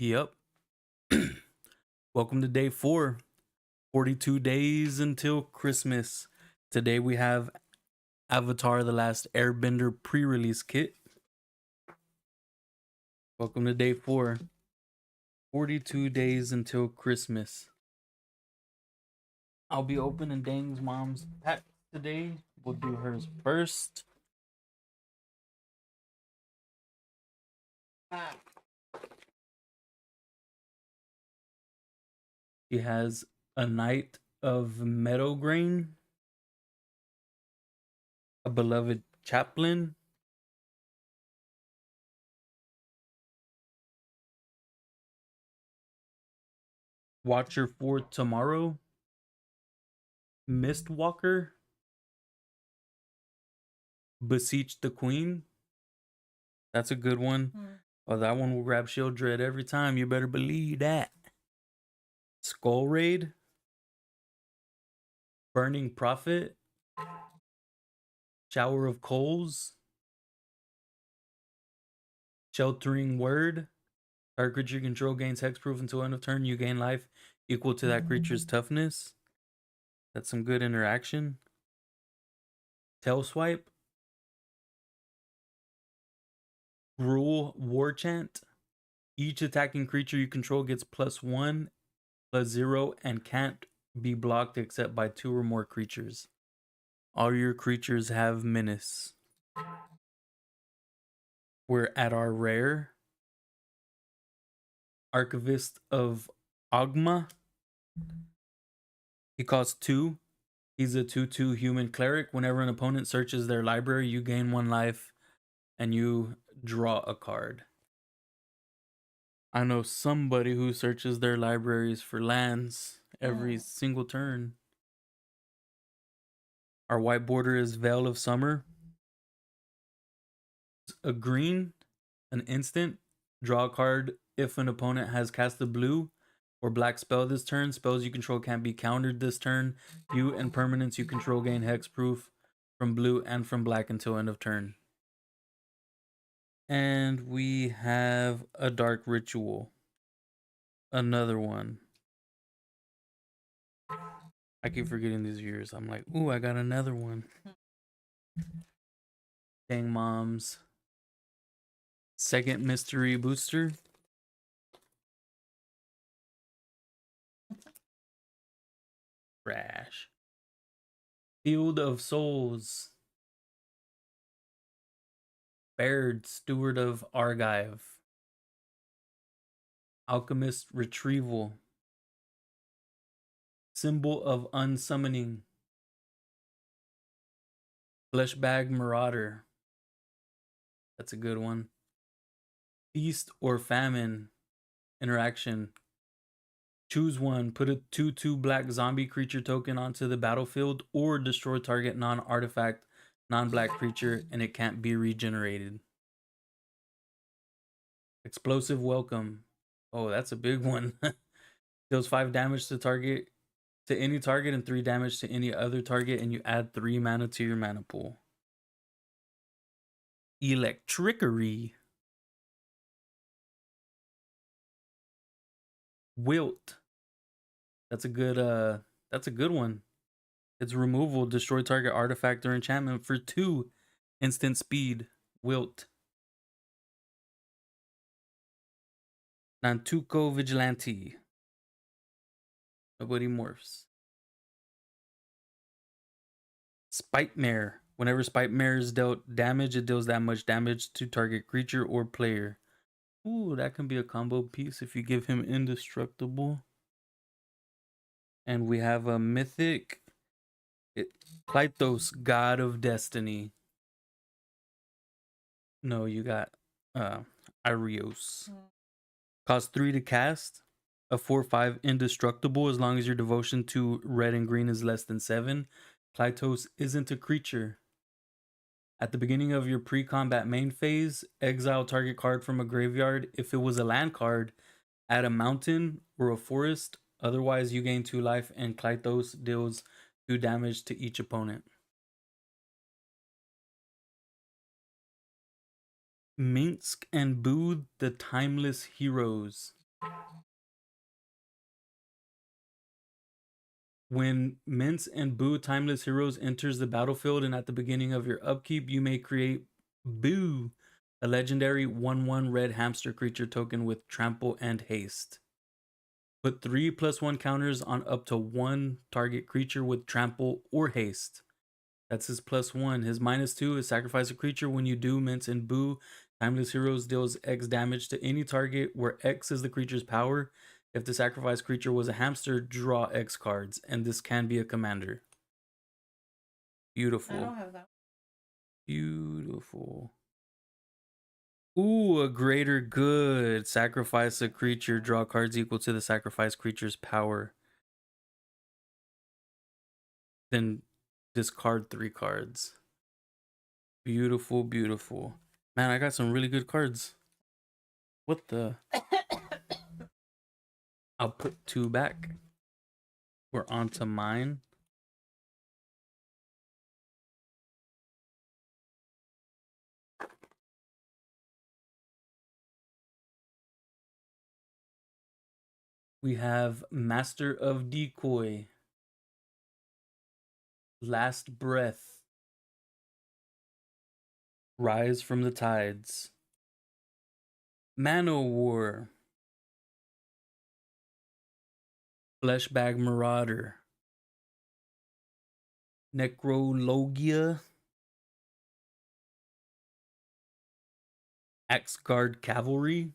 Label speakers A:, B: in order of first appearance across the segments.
A: Yep. Welcome to day 4. 42 days until Christmas. Today we have Avatar The Last Airbender Pre-Release Kit. Welcome to day 4. 42 days until Christmas. I'll be opening Dang's mom's pack today. We'll do hers first. She has a Knight of Meadow Grain, a Beloved Chaplain, Watcher for Tomorrow, Mistwalker, Beseech the Queen. That's a good one. Oh, that one will grab Shield Dread every time. You better believe that. Skull Raid, Burning Prophet, Shower of Coals, Sheltering Word. Target creature you control gains hexproof until end of turn. You gain life equal to that creature's toughness. That's some good interaction. Tail Swipe, Gruul War Chant. Each attacking creature you control gets +1, +0, and can't be blocked except by 2 or more creatures. All your creatures have menace. We're at our rare. Archivist of Ogma. He costs 2. He's a 2/2 human cleric. Whenever an opponent searches their library, you gain 1 life and you draw a card. I know somebody who searches their libraries for lands every single turn. Our white border is Veil of Summer. A green, an instant. Draw a card if an opponent has cast a blue or black spell this turn. Spells you control can't be countered this turn. You and permanents you control gain hexproof from blue and from black until end of turn. And we have a Dark Ritual. Another one. I keep forgetting these years. I'm like, ooh, I got another one. Dang Mom's second mystery booster. Trash. Field of Souls. Baird, Steward of Argive. Alchemist Retrieval. Symbol of Unsummoning. Fleshbag Marauder. That's a good one. Feast or Famine. Interaction. Choose one. Put a 2/2 black zombie creature token onto the battlefield or destroy target non-artifact, non-black creature, and it can't be regenerated. Explosive Welcome. Oh, that's a big one. Deals 5 damage to any target and 3 damage to any other target, and you add 3 mana to your mana pool. Electrickery. Wilt. That's a good one. Its removal, destroy target artifact or enchantment for 2 instant speed. Wilt. Nantuko Vigilante. Nobody morphs. Spite Mare. Whenever Spite Mare is dealt damage, it deals that much damage to target creature or player. Ooh, that can be a combo piece if you give him Indestructible. And we have a mythic. Klythos, God of Destiny. No, you got Arios. Cost 3 to cast. A 4/5 Indestructible as long as your devotion to red and green is less than 7. Klythos isn't a creature. At the beginning of your pre-combat main phase, exile target card from a graveyard. If it was a land card, add a mountain or a forest. Otherwise, you gain 2 life and Klythos deals 2 damage to each opponent. Minsk and Booth, the Timeless Heroes. When Mince and Boo Timeless Heroes enters the battlefield and at the beginning of your upkeep, you may create Boo, a legendary 1/1 red hamster creature token with trample and haste. Put 3+1 counters on up to one target creature with trample or haste. That's his +1. His -2 is sacrifice a creature. When you do, Mince and Boo Timeless Heroes deals X damage to any target where X is the creature's power. If the sacrificed creature was a hamster, draw X cards, and this can be a commander. Beautiful.
B: I don't have that.
A: Beautiful. Ooh, a greater good. Sacrifice a creature, draw cards equal to the sacrificed creature's power. Then discard 3 cards. Beautiful, beautiful. Man, I got some really good cards. What the? I'll put 2 back. We're on to mine. We have Master of Decoy, Last Breath, Rise from the Tides, Manowar, Fleshbag Marauder, Necrologia, Axeguard Cavalry,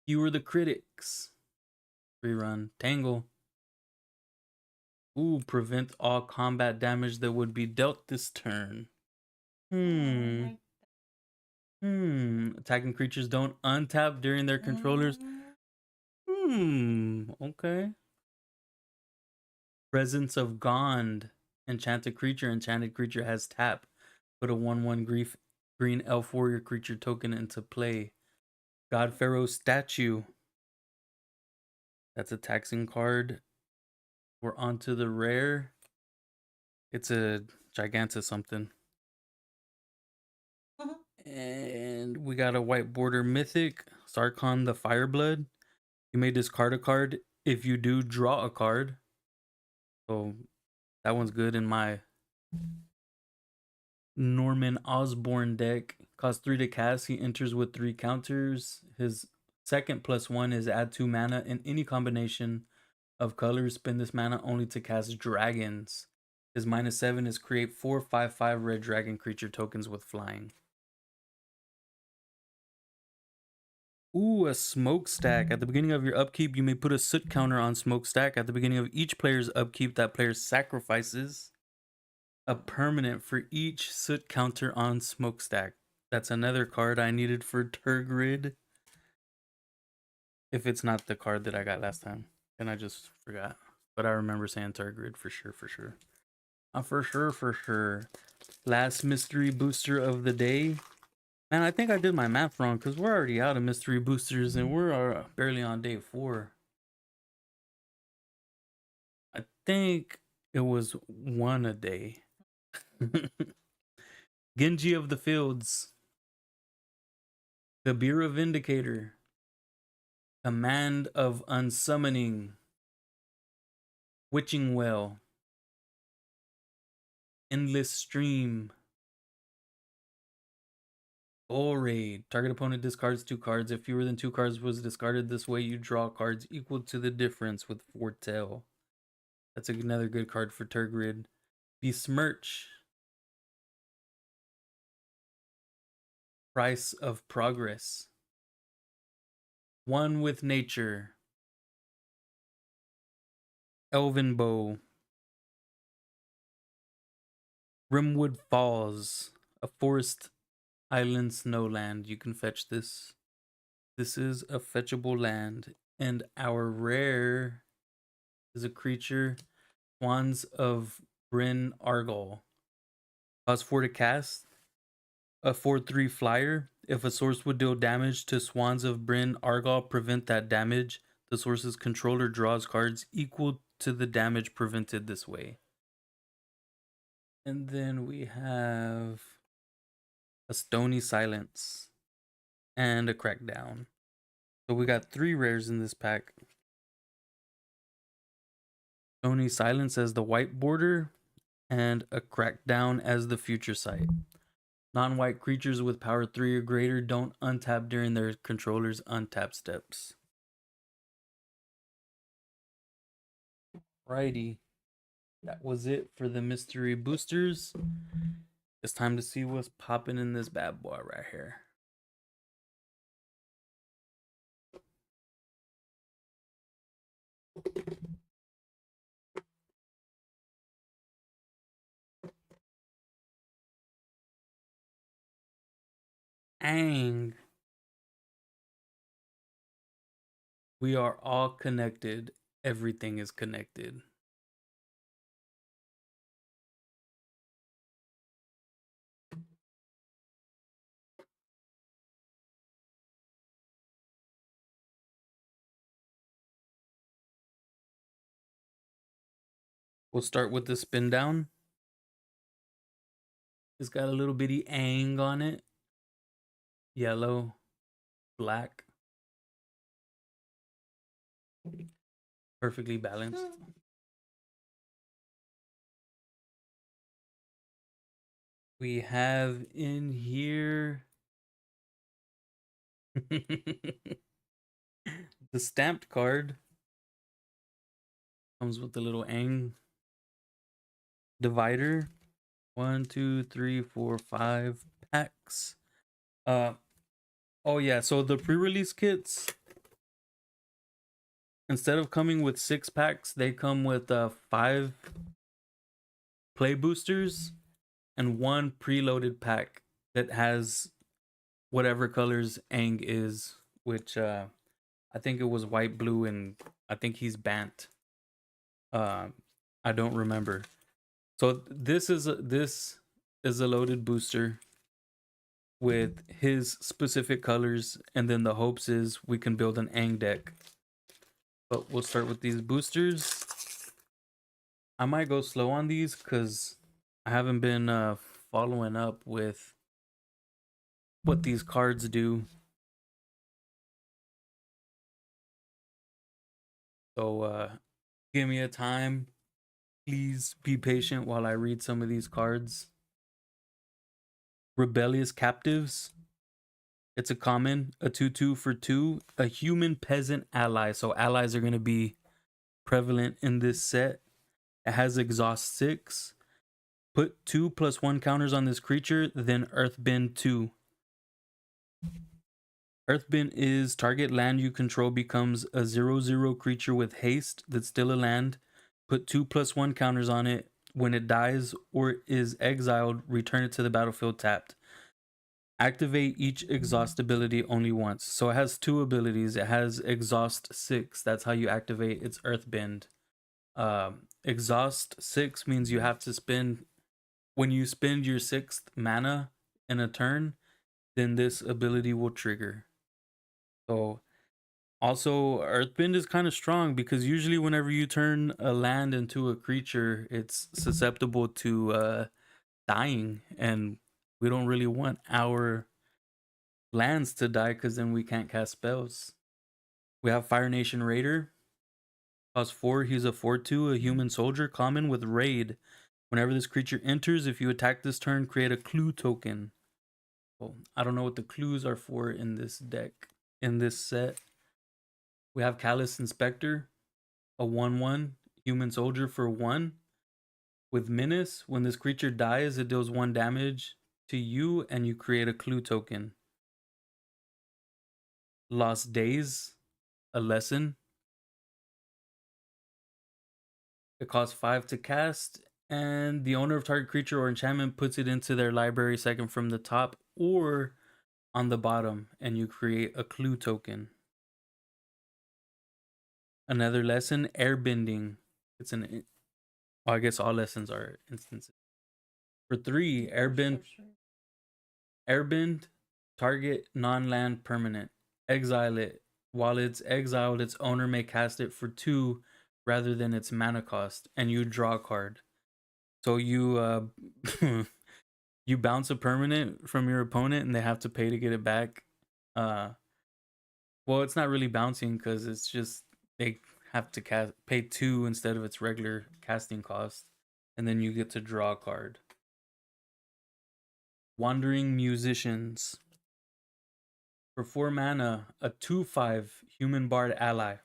A: Fewer the Critics, Rerun, Tangle. Ooh, prevent all combat damage that would be dealt this turn. Attacking creatures don't untap during their controllers. Okay. Presence of Gond. Enchanted creature. Enchanted creature has tap. Put a 1/1 green elf warrior creature token into play. God Pharaoh's statue. That's a taxing card. We're on to the rare. It's a Gigantus something. And we got a white border mythic. Sarkhan the Fireblood. You may discard a card. If you do, draw a card. So that one's good in my Norman Osborn deck. Costs 3 to cast. He enters with 3 counters. His second +1 is add 2 mana in any combination of colors. Spend this mana only to cast dragons. His -7 is create 4/5/5 red dragon creature tokens with flying. Ooh, a smokestack. At the beginning of your upkeep, you may put a soot counter on smokestack. At the beginning of each player's upkeep, that player sacrifices a permanent for each soot counter on smokestack. That's another card I needed for Tergrid. If it's not the card that I got last time. And I just forgot. But I remember saying Tergrid for sure, for sure. For sure. Last mystery booster of the day. Man, I think I did my math wrong because we're already out of mystery boosters and we're barely on day 4. I think it was 1 a day. Genji of the Fields. Kabira Vindicator. Command of Unsummoning. Witching Well. Endless Stream. Bull Raid. Target opponent discards 2 cards. If fewer than 2 cards was discarded this way, you draw cards equal to the difference with Foretell. That's another good card for Tergrid. Besmirch. Price of Progress. One with Nature. Elven Bow. Rimwood Falls. A forest island snowland. You can fetch this. This is a fetchable land. And our rare is a creature. Swans of Bryn Argol. Cost 4 to cast. A 4/3 flyer. If a source would deal damage to Swans of Bryn Argol, prevent that damage. The source's controller draws cards equal to the damage prevented this way. And then we have a Stony Silence and a Crackdown. So we got 3 rares in this pack. Stony Silence as the white border, and a Crackdown as the future sight. Non-white creatures with power 3 or greater don't untap during their controller's untap steps. Righty. That was it for the mystery boosters. It's time to see what's popping in this bad boy right here. Ang. We are all connected. Everything is connected. We'll start with the spin down. It's got a little bitty Ang on it. Yellow, black. Perfectly balanced. We have in here the stamped card. Comes with the little Ang divider. 1, 2, 3, 4, 5 packs. Oh yeah, so the pre-release kits, instead of coming with 6 packs, they come with 5 play boosters and 1 preloaded pack that has whatever colors Ang is, which I think it was white, blue, and I think he's Bant. I don't remember. So this is a loaded booster with his specific colors, and then the hopes is we can build an Ang deck. But we'll start with these boosters. I might go slow on these because I haven't been following up with what these cards do. So give me a time. Please be patient while I read some of these cards. Rebellious Captives. It's a common, a 2/2 for 2, a human peasant ally. So allies are going to be prevalent in this set. It has exhaust 6. Put 2+1 counters on this creature, then Earthbend 2. Earthbend is target land you control becomes a 0/0 creature with haste that's still a land. Put 2+1 counters on it. When it dies or is exiled, return it to the battlefield tapped. Activate each exhaust ability only once. So it has 2 abilities. It has exhaust 6. That's how you activate its Earthbend. Exhaust 6 means you have to spend, when you spend your 6th mana in a turn, then this ability will trigger. So also Earthbend is kind of strong because usually whenever you turn a land into a creature, it's susceptible to dying, and we don't really want our lands to die because then we can't cast spells. We have Fire Nation Raider. Cost 4, he's a 4/2, a human soldier, common with raid. Whenever this creature enters, if you attack this turn, create a clue token. Well, I don't know what the clues are for in this deck, in this set. We have Callous Inspector, a 1/1 human soldier for 1. With Menace, when this creature dies, it deals 1 damage to you and you create a clue token. Lost Days, a lesson. It costs 5 to cast, and the owner of target creature or enchantment puts it into their library second from the top or on the bottom, and you create a clue token. Another lesson, Airbending. It's an, well, I guess all lessons are instances. For 3, Airbend, target non-land permanent. Exile it. While it's exiled, its owner may cast it for 2 rather than its mana cost, and you draw a card. So you you bounce a permanent from your opponent, and they have to pay to get it back. Well, it's not really bouncing because it's just they have to pay 2 instead of its regular casting cost, and then you get to draw a card. Wandering Musicians. For 4 mana, a 2/5 human bard ally.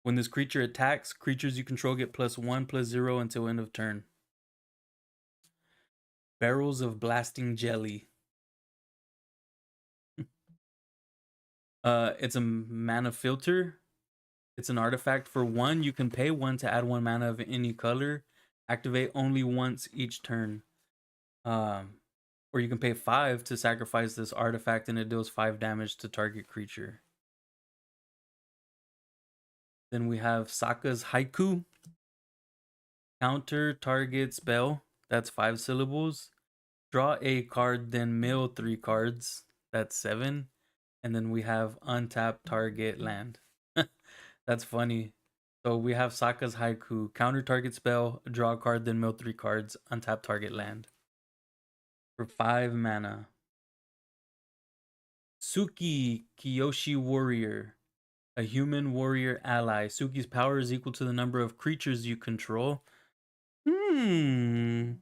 A: When this creature attacks, creatures you control get +1/+0 until end of turn. Barrels of Blasting Jelly. It's a mana filter. It's an artifact. For 1, you can pay 1 to add 1 mana of any color. Activate only once each turn. Or you can pay 5 to sacrifice this artifact and it deals 5 damage to target creature. Then we have Sokka's Haiku. Counter target spell. That's 5 syllables. Draw a card, then mill 3 cards. That's 7. And then we have untap target land. That's funny. So we have Sokka's Haiku. Counter target spell. Draw a card, then mill 3 cards. Untap target land. For 5 mana. Suki Kiyoshi Warrior. A human warrior ally. Suki's power is equal to the number of creatures you control. I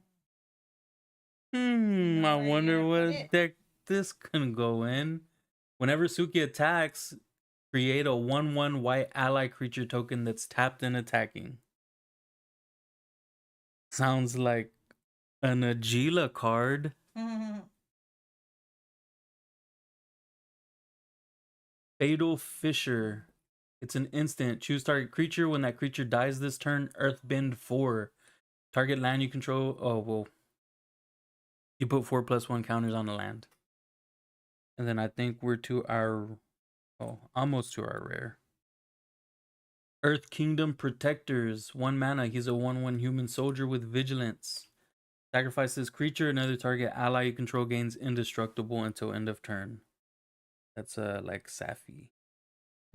A: wonder what deck this can go in. Whenever Suki attacks, create a 1/1 white ally creature token that's tapped and attacking. Sounds like an Agila card. Fatal Fisher. It's an instant. Choose target creature. When that creature dies this turn, Earthbend 4. Target land you control. Oh, well. You put 4/+1 counters on the land. And then I think we're to our... Oh, almost to our rare. Earth Kingdom Protectors. 1 mana. He's a 1/1 human soldier with vigilance. Sacrifice this creature. Another target ally you control gains indestructible until end of turn. That's like Safi.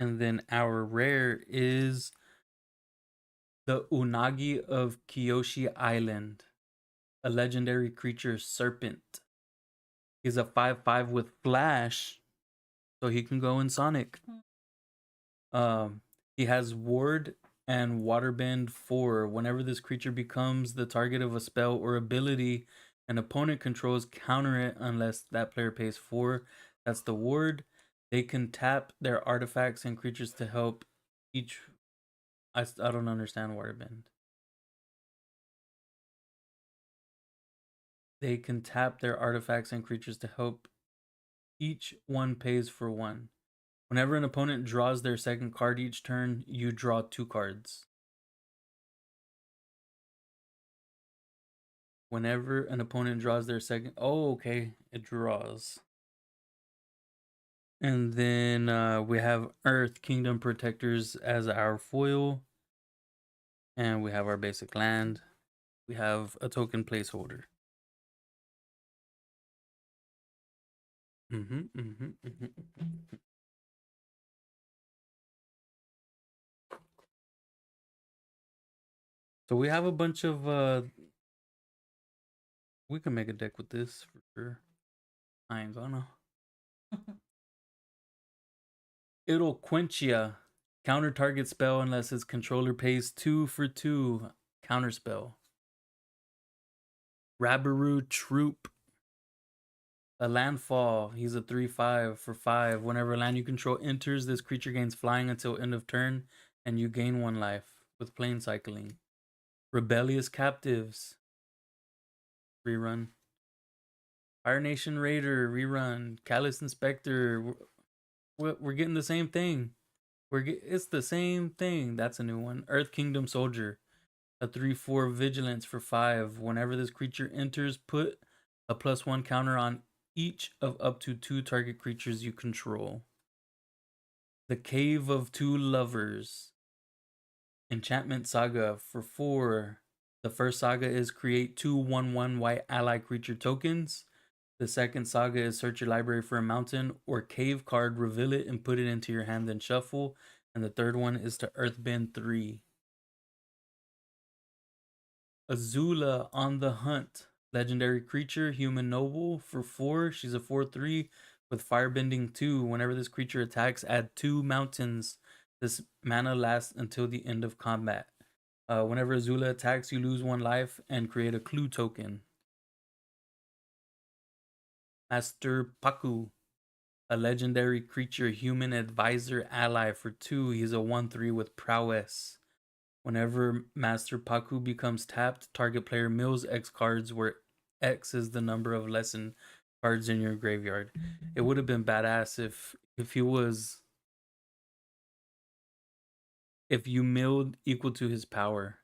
A: And then our rare is the Unagi of Kyoshi Island. A legendary creature serpent. He's a 5/5 with flash. So he can go in Sonic. He has Ward and Waterbend 4. Whenever this creature becomes the target of a spell or ability an opponent controls, counter it unless that player pays 4. That's the Ward. They can tap their artifacts and creatures to help each... I don't understand Waterbend. They can tap their artifacts and creatures to help each one pays for 1. Whenever an opponent draws their second card each turn, you draw 2 cards. Whenever an opponent draws their second... Oh, okay. It draws. And then we have Earth Kingdom Protectors as our foil. And we have our basic land. We have a token placeholder. So we have a bunch of... We can make a deck with this for sure. I ain't gonna. It'll quench ya. Counter target spell unless its controller pays 2 for 2. Counter spell. Rabaru Troop. A landfall. He's a 3/5 for 5. Whenever land you control enters, this creature gains flying until end of turn, and you gain 1 life with plane cycling. Rebellious Captives. Rerun. Fire Nation Raider. Rerun. Callous Inspector. We're getting the same thing. It's the same thing. That's a new one. Earth Kingdom Soldier. A 3/4 vigilance for 5. Whenever this creature enters, put a +1 counter on each of up to 2 target creatures you control. The Cave of Two Lovers. Enchantment Saga for 4. The first saga is create 2 1/1 white ally creature tokens. The second saga is search your library for a mountain or cave card, reveal it, and put it into your hand, then shuffle. And the third one is to Earthbend 3. Azula on the Hunt. Legendary creature, human noble for 4. She's a 4/3 With Firebending 2, whenever this creature attacks, add 2 mountains. This mana lasts until the end of combat. Whenever Azula attacks, you lose 1 life and create a clue token. Master Paku, a legendary creature, human advisor ally for 2. He's a 1/3 with prowess. Whenever Master Paku becomes tapped, target player mills X cards, where X is the number of lesson cards in your graveyard. It would have been badass if he was, if you milled equal to his power.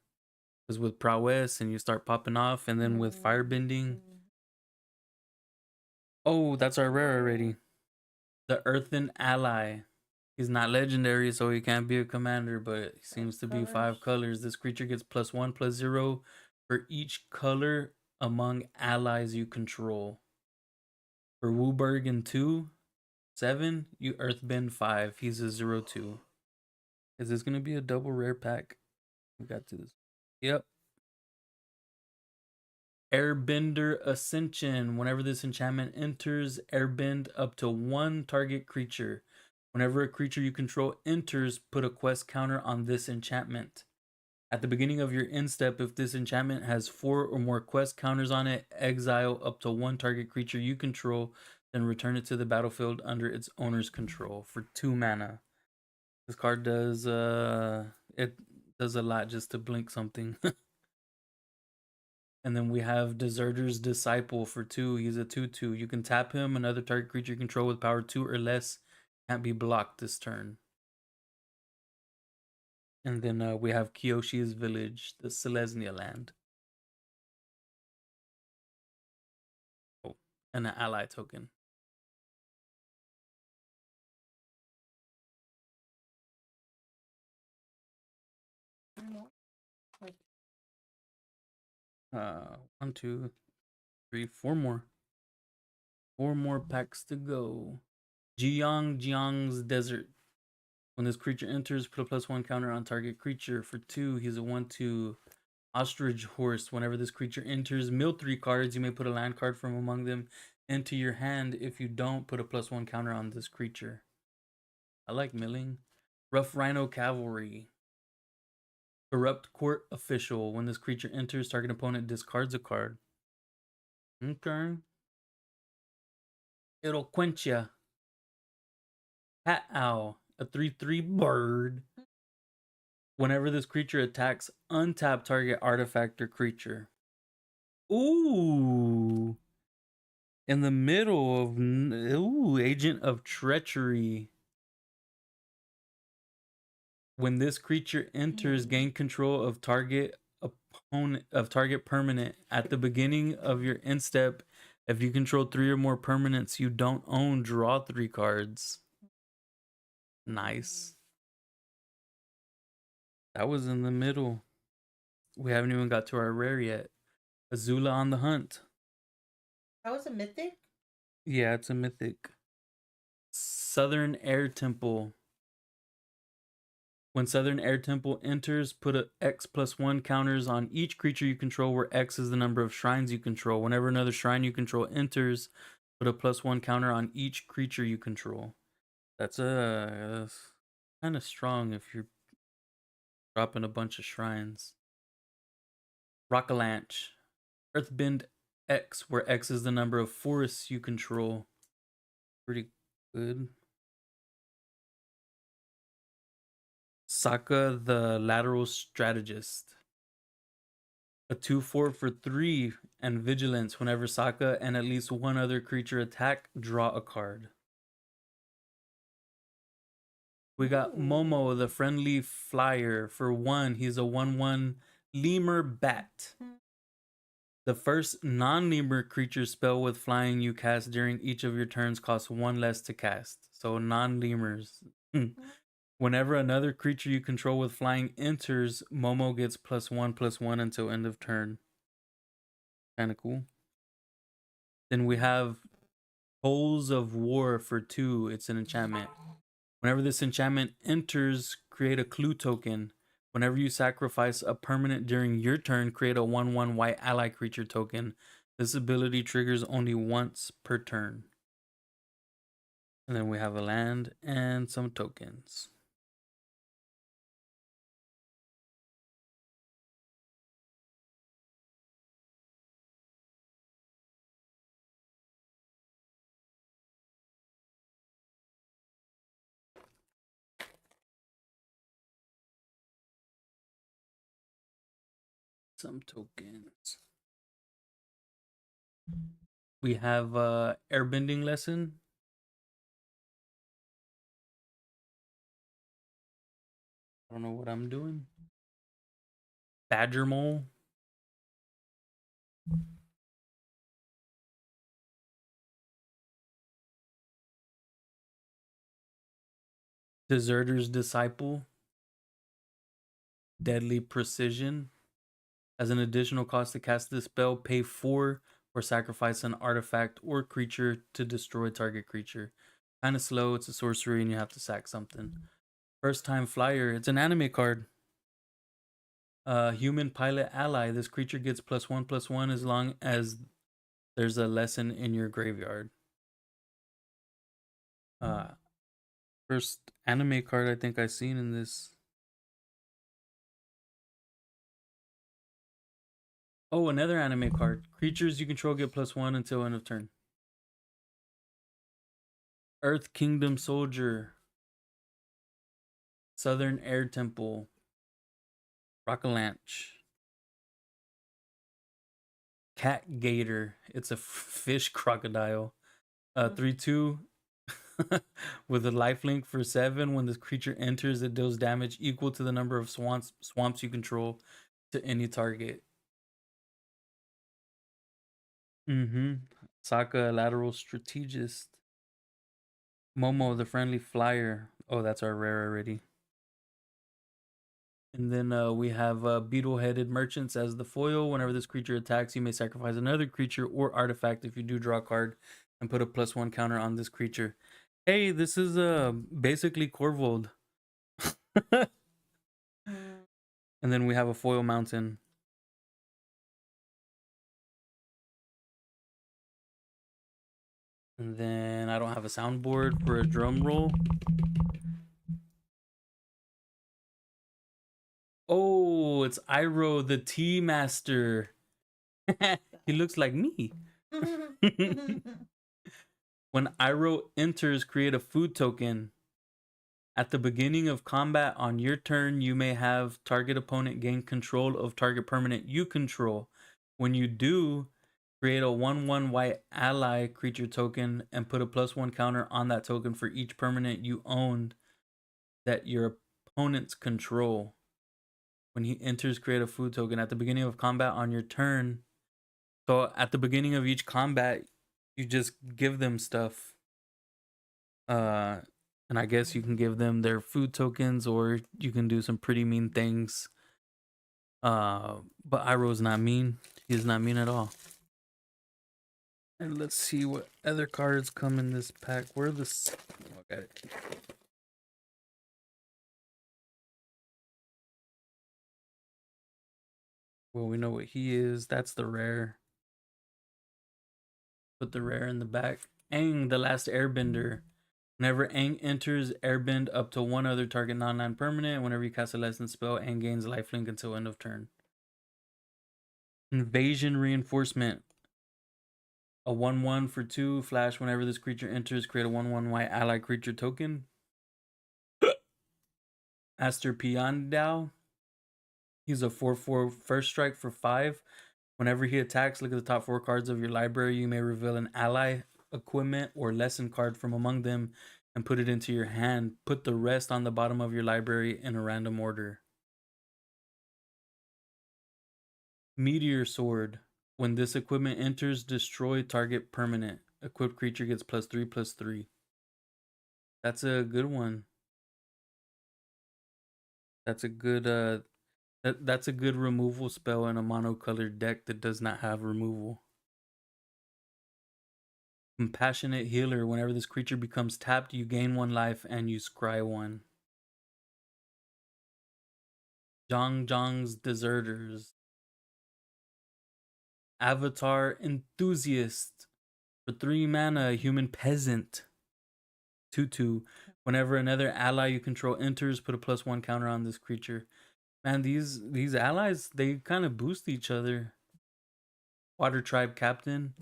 A: Because with prowess and you start popping off, and then with firebending. Oh, that's our rare already. The Earthen Ally. He's not legendary, so he can't be a commander, but he seems to be 5 colors. This creature gets +1/+0 for each color among allies you control. For Woobergen 2, 7, you Earthbend 5. He's a 0/2. Is this going to be a double rare pack? We got to this. Yep. Airbender Ascension. Whenever this enchantment enters, airbend up to 1 target creature. Whenever a creature you control enters, put a quest counter on this enchantment. At the beginning of your end step, if this enchantment has 4 or more quest counters on it, exile up to 1 target creature you control, then return it to the battlefield under its owner's control for 2 mana. This card does it does a lot just to blink something. And then we have Deserter's Disciple for 2. He's a 2/2. You can tap him. Another target creature you control with power 2 or less can't be blocked this turn. And then we have Kyoshi's Village, the Selesnya land. Oh, and an ally token. One, two, three, 4 more. 4 more packs to go. Jiang's Desert. When this creature enters, put a +1 counter on target creature. For 2, he's a 1/2. Ostrich Horse. Whenever this creature enters, mill 3 cards. You may put a land card from among them into your hand. If you don't, put a +1 counter on this creature. I like milling. Rough Rhino Cavalry. Corrupt Court Official. When this creature enters, target opponent discards a card. Okay. Eloquentia. Cat Owl. A 3/3 bird. Whenever this creature attacks, untap target artifact or creature. Ooh. In the middle of Agent of Treachery. When this creature enters, gain control of target opponent of target permanent at the beginning of your end step. If you control 3 or more permanents you don't own, draw 3 cards. Nice. That was in the middle. We haven't even got to our rare yet. Azula on the Hunt.
B: That was a mythic?
A: Yeah, it's a mythic. Southern Air Temple. When Southern Air Temple enters, put a X +1 counters on each creature you control, where X is the number of shrines you control. Whenever another shrine you control enters, put a +1 counter on each creature you control. That's kind of strong if you're dropping a bunch of shrines. Rockalanche. Earthbend X, where X is the number of forests you control. Pretty good. Sokka the Lateral Strategist. A 2/4 for 3 and Vigilance. Whenever Sokka and at least 1 other creature attack, draw a card. We got Momo the Friendly Flyer. For 1, he's a 1/1 Lemur Bat. The first non-lemur creature spell with flying you cast during each of your turns costs 1 less to cast. So non-lemurs. Whenever another creature you control with flying enters, Momo gets +1/+1 until end of turn. Kind of cool. Then we have Holes of War for 2. It's an enchantment. Whenever this enchantment enters, create a clue token. Whenever you sacrifice a permanent during your turn, create a 1/1 white ally creature token. This ability triggers only once per turn. And then we have a land and some tokens. Some tokens. We have airbending lesson. I don't know what I'm doing. Badger mole. Deserter's disciple. Deadly precision. As an additional cost to cast this spell, pay 4 or sacrifice an artifact or creature to destroy target creature. Kind of slow. It's a sorcery and you have to sack something. First time flyer. It's an anime card. Human pilot ally. This creature gets +1/+1 as long as there's a lesson in your graveyard. First anime card I think I've seen in this. Oh, another anime card. Creatures you control get +1 until end of turn. Earth Kingdom Soldier. Southern Air Temple. Rockalanche. Cat Gator. It's a fish crocodile. 3/2 with a lifelink for 7. When this creature enters, it deals damage equal to the number of swamps you control to any target. Sokka, lateral strategist. Momo, the friendly flyer. Oh, that's our rare already. And then we have beetle-headed merchants as the foil. Whenever this creature attacks, you may sacrifice another creature or artifact if you do draw a card and put a +1 counter on this creature. Hey, this is basically Corvold. And then we have a foil mountain. And then I don't have a soundboard for a drum roll. Oh, it's Iroh, the Tea Master. He looks like me. When Iroh enters, create a food token. At the beginning of combat on your turn, you may have target opponent gain control of target permanent you control. When you do, create a 1/1 white ally creature token and put a +1 counter on that token for each permanent you owned that your opponents control. When he enters, create a food token at the beginning of combat on your turn. So at the beginning of each combat, you just give them stuff. And I guess you can give them their food tokens or you can do some pretty mean things. But Iroh's not mean. He's not mean at all. And let's see what other cards come in this pack. Where are the... Oh, I got it. Well, we know what he is. That's the rare. Put the rare in the back. Aang, the Last Airbender. Whenever Aang enters, airbend up to one other target non-land permanent. Whenever you cast a lesson spell, Aang gains lifelink until end of turn. Invasion Reinforcement. A 1/1 for 2 flash. Whenever this creature enters, create a 1/1 white ally creature token. Aster Piandao. He's a 4/4 first strike for 5. Whenever he attacks, look at the top 4 cards of your library. You may reveal an ally, equipment, or lesson card from among them and put it into your hand. Put the rest on the bottom of your library in a random order. Meteor Sword. When this equipment enters, destroy target permanent. Equipped creature gets +3/+3. That's a good one. That's a good that's a good removal spell in a monocolored deck that does not have removal. Compassionate Healer. Whenever this creature becomes tapped, you gain 1 life and you scry 1. Zhang's Deserters. Avatar Enthusiast. For 3 mana, Human Peasant. 2/2. Whenever another ally you control enters, put a +1 counter on this creature. Man, these allies, they kind of boost each other. Water Tribe Captain.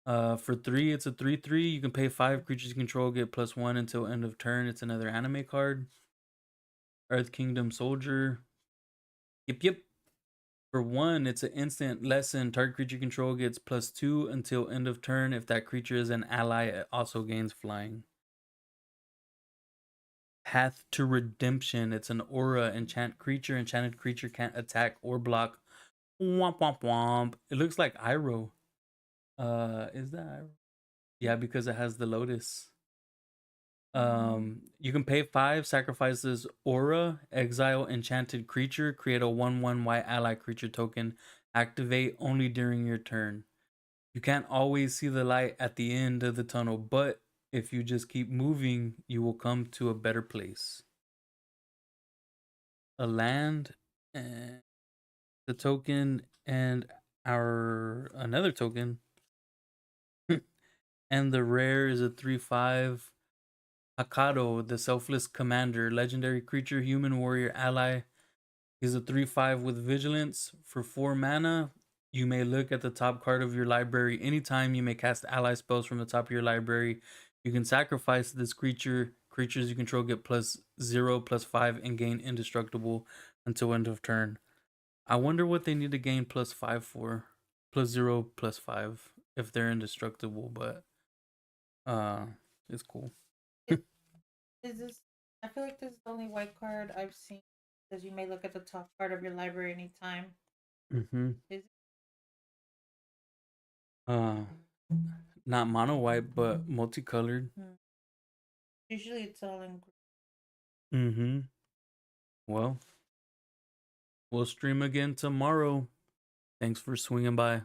A: For 3, it's a 3/3. You can pay 5 creatures you control, get +1 until end of turn. It's another anime card. Earth Kingdom Soldier. Yep. For 1, it's an instant lesson. Target creature you control gets +2 until end of turn. If that creature is an ally, it also gains flying. Path to Redemption. It's an aura. Enchanted creature can't attack or block. Womp womp womp. It looks like Iroh. Is that Iroh? Yeah, because it has the lotus. You can pay 5, sacrifice this aura, exile enchanted creature, create a 1/1 white ally creature token, activate only during your turn. You can't always see the light at the end of the tunnel, but if you just keep moving, you will come to a better place. A land, and the token, and our another token. And the rare is a 3/5. Hakado, the Selfless Commander, legendary creature, human warrior ally. He's a 3/5 with vigilance. For 4 mana, you may look at the top card of your library. Anytime you may cast ally spells from the top of your library. You can sacrifice this creature. Creatures you control get +0, +5, and gain indestructible until end of turn. I wonder what they need to gain +5 for. +0, +5 if they're indestructible, but it's cool.
B: Is this? I feel like this is the only white card I've seen. Because you may look at the top part of your library anytime.
A: Mm-hmm.
B: Is
A: Uh, not mono white, but multicolored.
B: Usually it's all in.
A: Mm-hmm. Well, we'll stream again tomorrow. Thanks for swinging by.